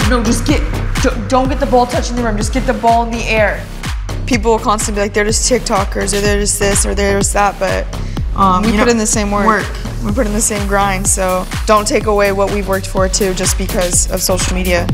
no, don't get the ball touching the rim, just get the ball in the air. People will constantly be like, they're just TikTokers, or they're just this, or they're just that, but we put in the same work. We put in the same grind, so don't take away what we've worked for too, just because of social media.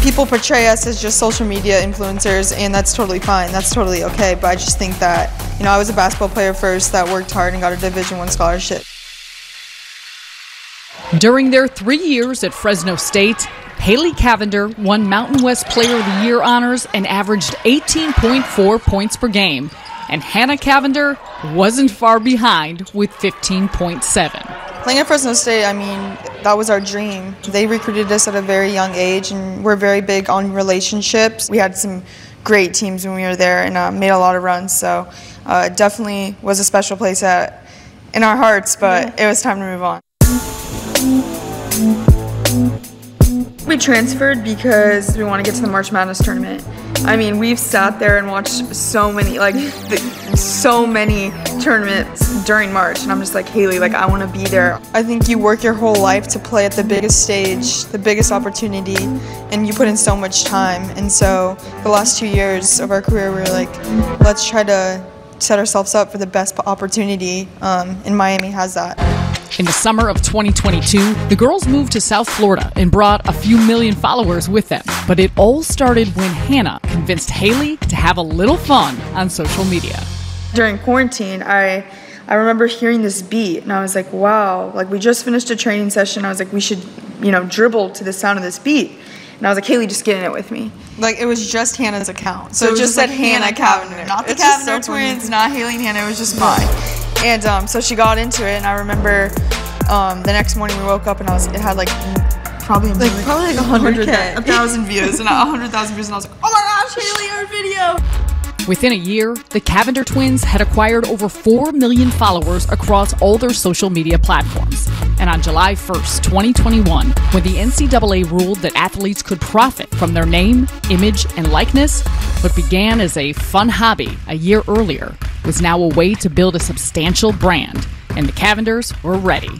People portray us as just social media influencers, and that's totally fine. That's totally okay. But I just think that, you know, I was a basketball player first that worked hard and got a Division I scholarship. During their 3 years at Fresno State, Haley Cavinder won Mountain West Player of the Year honors and averaged 18.4 points per game. And Hanna Cavinder wasn't far behind with 15.7. Playing at Fresno State, I mean, that was our dream. They recruited us at a very young age, and we're very big on relationships. We had some great teams when we were there and made a lot of runs, so it definitely was a special place in our hearts, but it was time to move on. We transferred because we want to get to the March Madness tournament. I mean, we've sat there and watched so many, so many tournaments during March, and I'm just like, Haley, I want to be there. I think you work your whole life to play at the biggest stage, the biggest opportunity, and you put in so much time. And so the last 2 years of our career, we were like, let's try to set ourselves up for the best opportunity, and Miami has that. In the summer of 2022, the girls moved to South Florida and brought a few million followers with them. But it all started when Hanna convinced Haley to have a little fun on social media. During quarantine, I remember hearing this beat, and I was like, wow, we just finished a training session. I was like, we should, dribble to the sound of this beat. And I was like, Haley, just get in it with me. It was just Hannah's account. So it just said Hanna Cavinder. Not the Cavinder twins, not Haley and Hanna, it was just mine. And so she got into it, and I remember the next morning we woke up, and it had probably 100K, 1,000 views, and 100,000 views, and I was like, oh my gosh, Haley, our video! Within a year, the Cavinder twins had acquired over 4 million followers across all their social media platforms. And on July 1st, 2021, when the NCAA ruled that athletes could profit from their name, image, and likeness, what began as a fun hobby a year earlier was now a way to build a substantial brand, and the Cavinders were ready.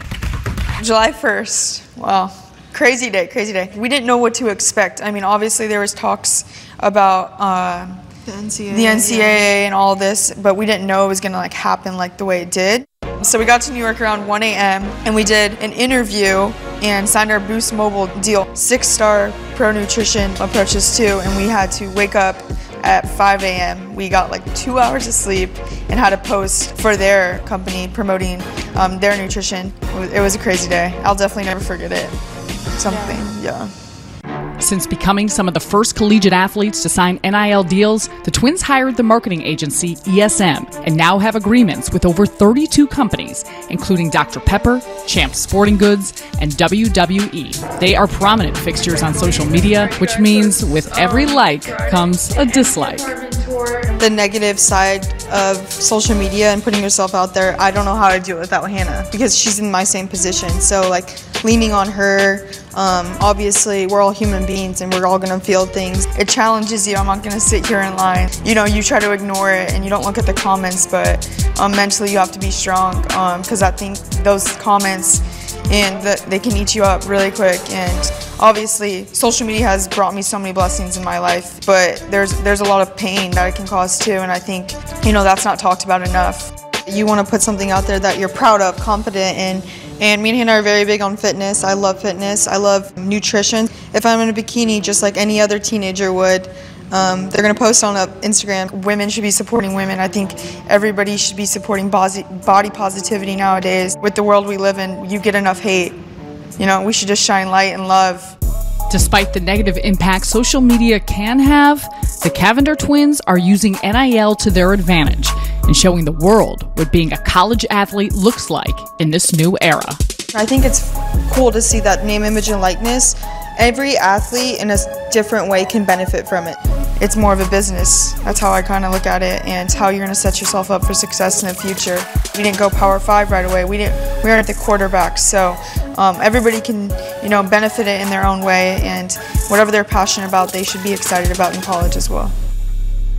July 1st, wow, crazy day, crazy day. We didn't know what to expect. I mean, obviously there was talks about the NCAA and all this, but we didn't know it was gonna happen the way it did. So we got to New York around 1 a.m. and we did an interview and signed our Boost Mobile deal. 6-star pro nutrition approached us too, and we had to wake up at 5 a.m. We got 2 hours of sleep and had a post for their company promoting their nutrition. It was a crazy day. I'll definitely never forget it. Yeah. Since becoming some of the first collegiate athletes to sign NIL deals, the twins hired the marketing agency ESM and now have agreements with over 32 companies, including Dr. Pepper, Champs Sporting Goods, and WWE. They are prominent fixtures on social media, which means with every like comes a dislike. The negative side of social media and putting yourself out there, I don't know how to do it without Hanna because she's in my same position. So leaning on her, obviously we're all human beings and we're all gonna feel things. It challenges you. I'm not gonna sit here and lie. You try to ignore it and you don't look at the comments, but mentally you have to be strong because I think those comments they can eat you up really quick. And obviously social media has brought me so many blessings in my life, but there's a lot of pain that it can cause too, and I think that's not talked about enough. You want to put something out there that you're proud of, confident in. And me and Hanna are very big on fitness. I love fitness. I love nutrition. If I'm in a bikini, just like any other teenager would, they're going to post on Instagram. Women should be supporting women. I think everybody should be supporting body positivity nowadays. With the world we live in, you get enough hate. We should just shine light and love. Despite the negative impact social media can have, the Cavinder twins are using NIL to their advantage and showing the world what being a college athlete looks like in this new era. I think it's cool to see that name, image, and likeness. Every athlete in a different way can benefit from it. It's more of a business. That's how I kind of look at it, and it's how you're going to set yourself up for success in the future. We didn't go Power 5 right away. We weren't the quarterback, so everybody can benefit it in their own way, and whatever they're passionate about, they should be excited about in college as well.